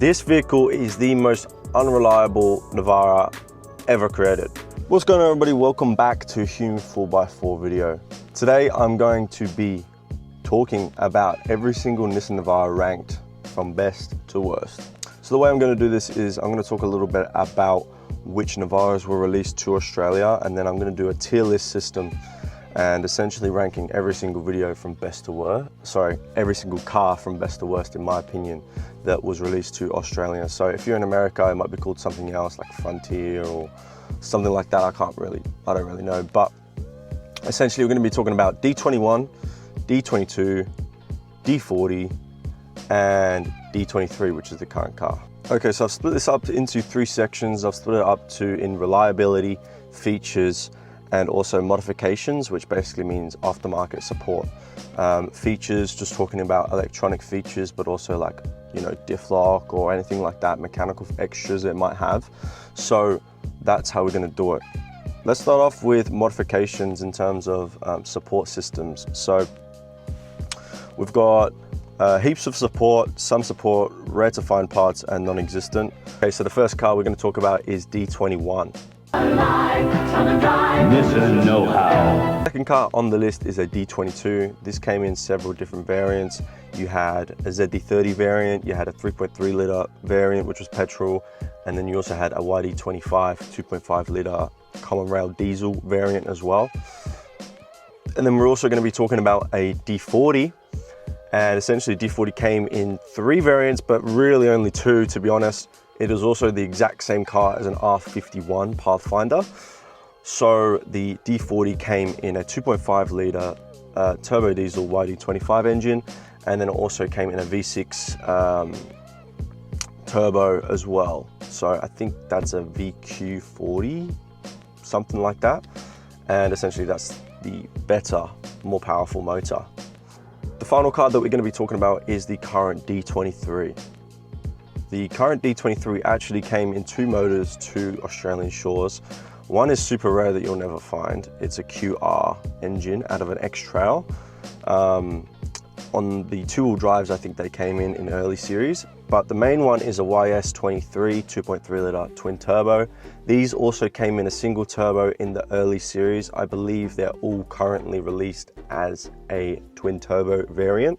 This vehicle is the most unreliable Navara ever created. What's going on, everybody? Welcome back to Hume 4x4 video. Today I'm going to be talking about every single Nissan Navara ranked from best to worst. So the way I'm going to do this is I'm going to talk a little bit about which Navaras were released to Australia, and then I'm going to do a tier list system and essentially ranking every single video from best to worst. Sorry, every single car from best to worst, in my opinion, that was released to Australia. So if you're in America, it might be called something else like Frontier or something like that. I don't really know. But essentially, we're going to be talking about D21, D22, D40, and D23, which is the current car. Okay, so I've split this up into three sections. I've split it up to in reliability, features, and also modifications, which basically means aftermarket support. Features, just talking about electronic features, but also like, you know, diff lock or anything like that, mechanical extras it might have. So that's how we're going to do it. Let's start off with modifications in terms of support systems. So we've got heaps of support, some support, rare to find parts, and non-existent. Okay, so the first car we're going to talk about is D21. Nissan know-how. Second car on the list is a D22. This came in several different variants. You had a ZD30 variant, you had a 3.3 litre variant, which was petrol, and then you also had a YD25 2.5 litre common rail diesel variant as well. And then we're also going to be talking about a D40, and essentially D40 came in three variants, but really only two, to be honest. It is also the exact same car as an R51 Pathfinder. So the D40 came in a 2.5 litre turbo diesel YD25 engine, and then it also came in a V6 turbo as well. So I think that's a VQ40, something like that. And essentially that's the better, more powerful motor. The final car that we're going to be talking about is the current D23. The current D23 actually came in two motors to Australian shores. One is super rare that you'll never find. It's a QR engine out of an X-Trail. On the two-wheel drives, I think they came in early series, but the main one is a YS23 2.3 litre twin turbo. These also came in a single turbo in the early series. I believe they're all currently released as a twin turbo variant.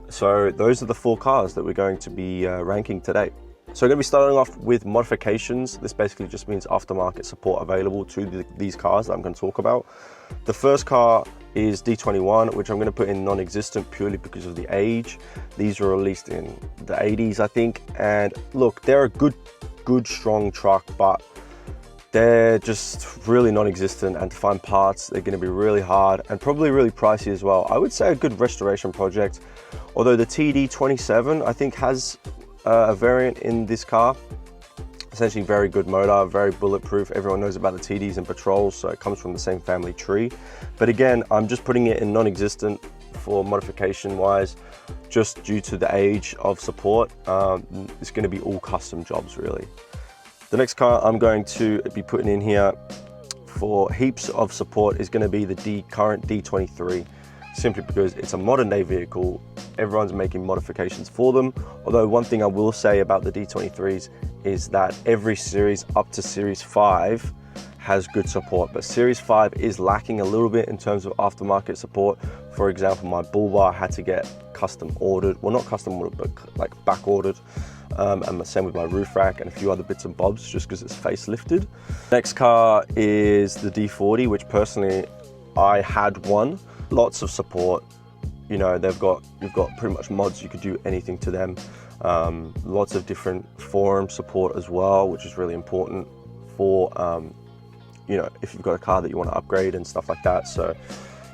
So those are the four cars that we're going to be ranking today. So we're going to be starting off with modifications. This basically just means aftermarket support available to these cars that I'm going to talk about. The first car is D21, which I'm going to put in non-existent purely because of the age. These were released in the 80s, I think. And look, they're a good, strong truck, but they're just really non-existent, and to find parts, they're going to be really hard and probably really pricey as well. I would say a good restoration project, although the TD27 I think has a variant in this car. Essentially very good motor, very bulletproof. Everyone knows about the TDs and Patrols, so it comes from the same family tree. But again, I'm just putting it in non-existent for modification wise, just due to the age of support. It's going to be all custom jobs really. The next car I'm going to be putting in here for heaps of support is going to be the current D23, simply because it's a modern day vehicle. Everyone's making modifications for them. Although one thing I will say about the D23s is that every series up to Series 5 has good support, but Series 5 is lacking a little bit in terms of aftermarket support. For example, my bull bar had to get custom ordered. Well, not custom ordered, but like back ordered. And the same with my roof rack and a few other bits and bobs, just because it's facelifted. Next car is the D40, which personally I had one. Lots of support. You know, you've got pretty much mods. You could do anything to them. Lots of different forum support as well, which is really important for you know, if you've got a car that you want to upgrade and stuff like that. So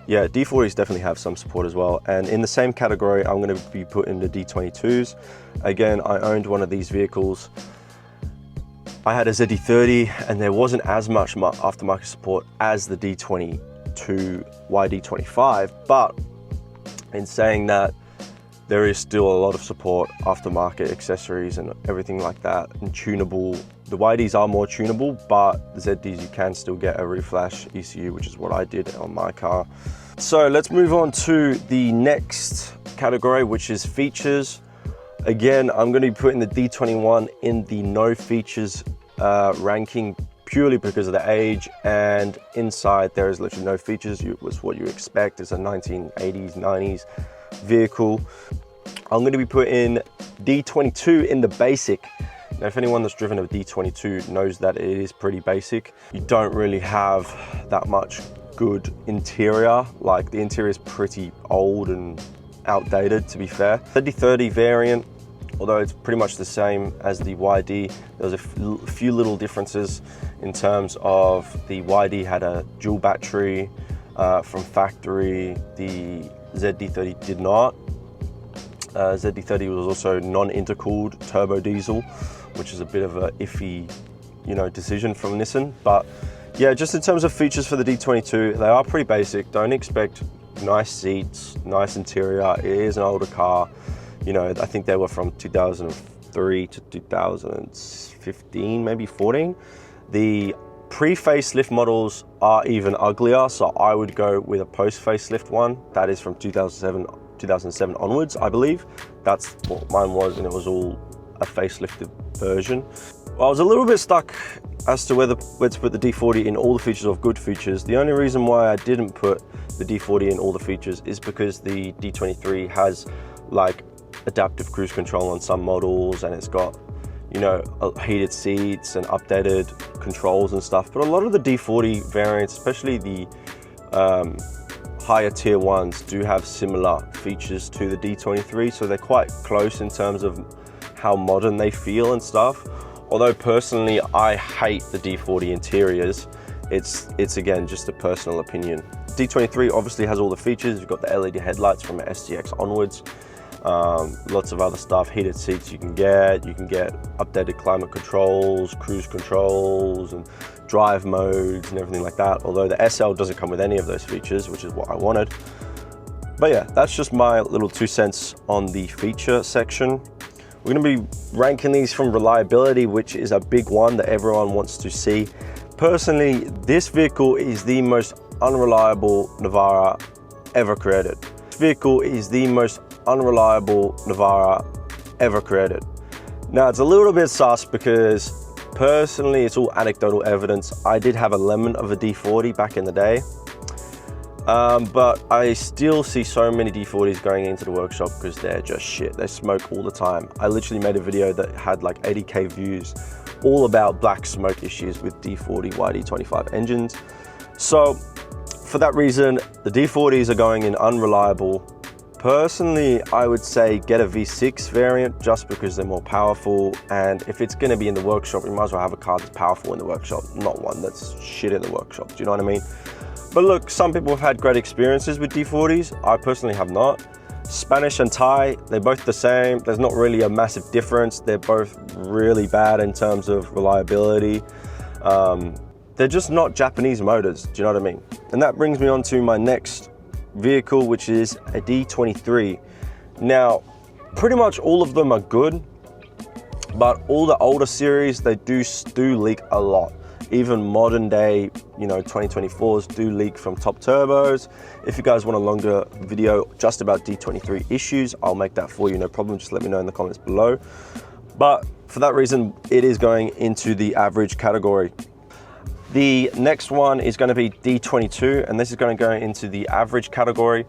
yeah, D40s definitely have some support as well. And in the same category, I'm going to be putting the D22s. Again, I owned one of these vehicles. I had a ZD30 and there wasn't as much aftermarket support as the D22 YD25, but in saying that, there is still a lot of support, aftermarket accessories and everything like that, and tunable. The YDs are more tunable, but the ZDs you can still get a reflash ECU, which is what I did on my car. So let's move on to the next category, which is features. Again, I'm going to be putting the D21 in the no features ranking purely because of the age, and inside there is literally no features. It was what you expect. It's a 1980s, 90s vehicle. I'm going to be putting D22 in the basic. Now, if anyone that's driven a D22 knows that it is pretty basic. You don't really have that much good interior. Like, the interior is pretty old and outdated, to be fair. The D30 variant, although it's pretty much the same as the YD, there's a few little differences in terms of the YD had a dual battery from factory. The ZD30 did not. ZD30 was also non-intercooled turbo diesel, which is a bit of a iffy, decision from Nissan. But yeah, just in terms of features for the D22, they are pretty basic. Don't expect nice seats, nice interior. It is an older car. I think they were from 2003 to 2015, maybe 14. The pre-facelift models are even uglier, so I would go with a post-facelift one. That is from 2007 onwards, I believe. That's what mine was, and it was all a facelifted version. Well, I was a little bit stuck as to whether to put the D40 in all the features or good features. The only reason why I didn't put the D40 in all the features is because the D23 has like adaptive cruise control on some models, and it's got heated seats and updated controls and stuff. But a lot of the D40 variants, especially the higher tier ones, do have similar features to the D23, so they're quite close in terms of how modern they feel and stuff. Although personally I hate the D40 interiors, it's again just a personal opinion. D23 obviously has all the features. You've got the LED headlights from the STX onwards. Lots of other stuff, heated seats you can get updated climate controls, cruise controls, and drive modes and everything like that. Although the SL doesn't come with any of those features, which is what I wanted. But yeah, that's just my little 2 cents on the feature section. We're going to be ranking these from reliability, which is a big one that everyone wants to see. Personally, this vehicle is the most unreliable Navara ever created. This vehicle is the most unreliable Navara ever created. Now, it's a little bit sus because personally it's all anecdotal evidence. I did have a lemon of a D40 back in the day, but I still see so many D40s going into the workshop because they're just shit. They smoke all the time. I literally made a video that had like 80k views all about black smoke issues with D40 YD25 engines. So for that reason, the D40s are going in unreliable. Personally, I would say get a V6 variant just because they're more powerful, and if it's going to be in the workshop, you might as well have a car that's powerful in the workshop, not one that's shit in the workshop. Do you know what I mean? But look, some people have had great experiences with D40s. I personally have not. Spanish and Thai, they're both the same. There's not really a massive difference. They're both really bad in terms of reliability. They're just not Japanese motors. Do you know what I mean? And that brings me on to my next vehicle, which is a D23. Now, pretty much all of them are good, but all the older series, they do leak a lot. Even modern day, 2024s do leak from top turbos. If you guys want a longer video just about D23 issues, I'll make that for you, no problem. Just let me know in the comments below. But for that reason, it is going into the average category. The next one is going to be D22, and this is going to go into the average category.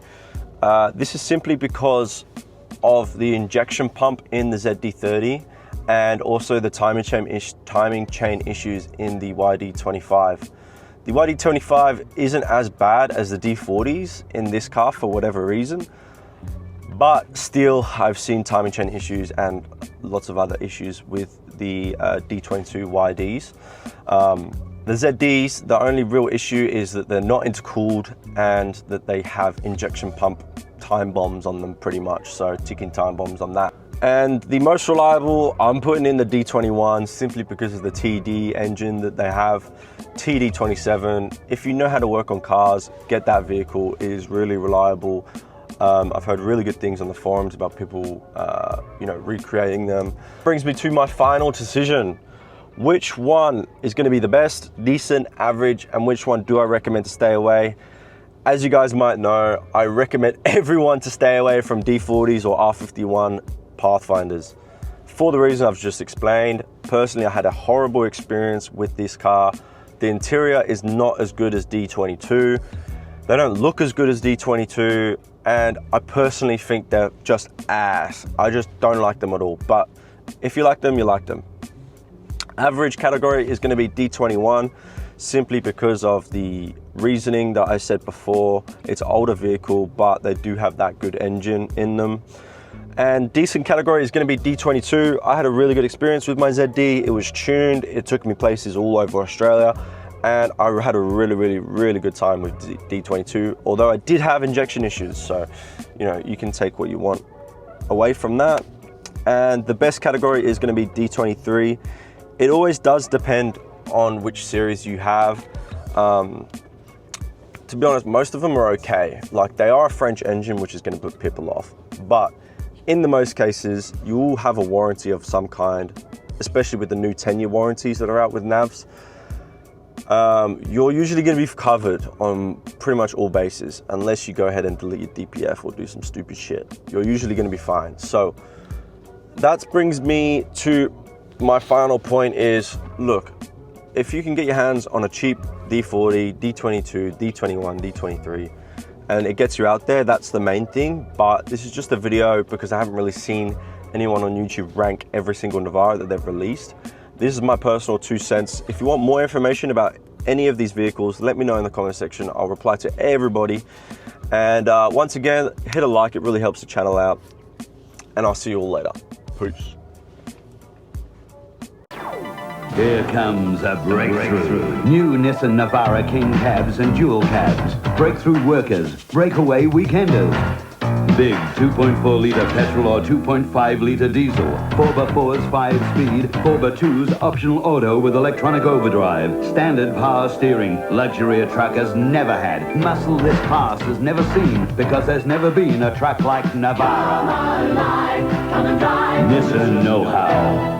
This is simply because of the injection pump in the ZD30 and also the timing chain issues in the YD25. The YD25 isn't as bad as the D40s in this car for whatever reason, but still I've seen timing chain issues and lots of other issues with the D22 YDs. The ZDs, the only real issue is that they're not intercooled and that they have injection pump time bombs on them pretty much, so ticking time bombs on that. And the most reliable, I'm putting in the D21 simply because of the TD engine that they have. TD27, if you know how to work on cars, get that vehicle. It is really reliable. I've heard really good things on the forums about people, recreating them. Brings me to my final decision. Which one is going to be the best, decent, average, and which one do I recommend to stay away? As you guys might know, I recommend everyone to stay away from D40s or R51 Pathfinders. For the reason I've just explained, personally I had a horrible experience with this car. The interior is not as good as D22. They don't look as good as D22, and I personally think they're just ass. I just don't like them at all, but if you like them, you like them. Average category is going to be D21, simply because of the reasoning that I said before. It's an older vehicle, but they do have that good engine in them. And decent category is going to be D22. I had a really good experience with my ZD. It was tuned, it took me places all over Australia, and I had a really good time with D22, although I did have injection issues, so you know, you can take what you want away from that. And the best category is going to be D23. It always does depend on which series you have. To be honest, most of them are okay. Like, they are a French engine, which is going to put people off, but in the most cases, you will have a warranty of some kind, especially with the new 10-year warranties that are out with NAVs. You're usually going to be covered on pretty much all bases, unless you go ahead and delete your DPF or do some stupid shit. You're usually going to be fine. So that brings me to my final point is, look, if you can get your hands on a cheap D40, D22, D21, D23, and it gets you out there, that's the main thing. But this is just a video because I haven't really seen anyone on YouTube rank every single Navara that they've released. This is my personal 2 cents. If you want more information about any of these vehicles, let me know in the comment section. I'll reply to everybody. And once again, hit a like, it really helps the channel out. And I'll see you all later. Peace. Here comes a breakthrough. New Nissan Navara King cabs and dual cabs. Breakthrough workers, breakaway weekenders. Big 2.4-litre petrol or 2.5-litre diesel. 4x4's 5-speed, 4x2's optional auto with electronic overdrive. Standard power steering. Luxury a truck has never had. Muscle this class has never seen, because there's never been a truck like Navara. Nissan know-how.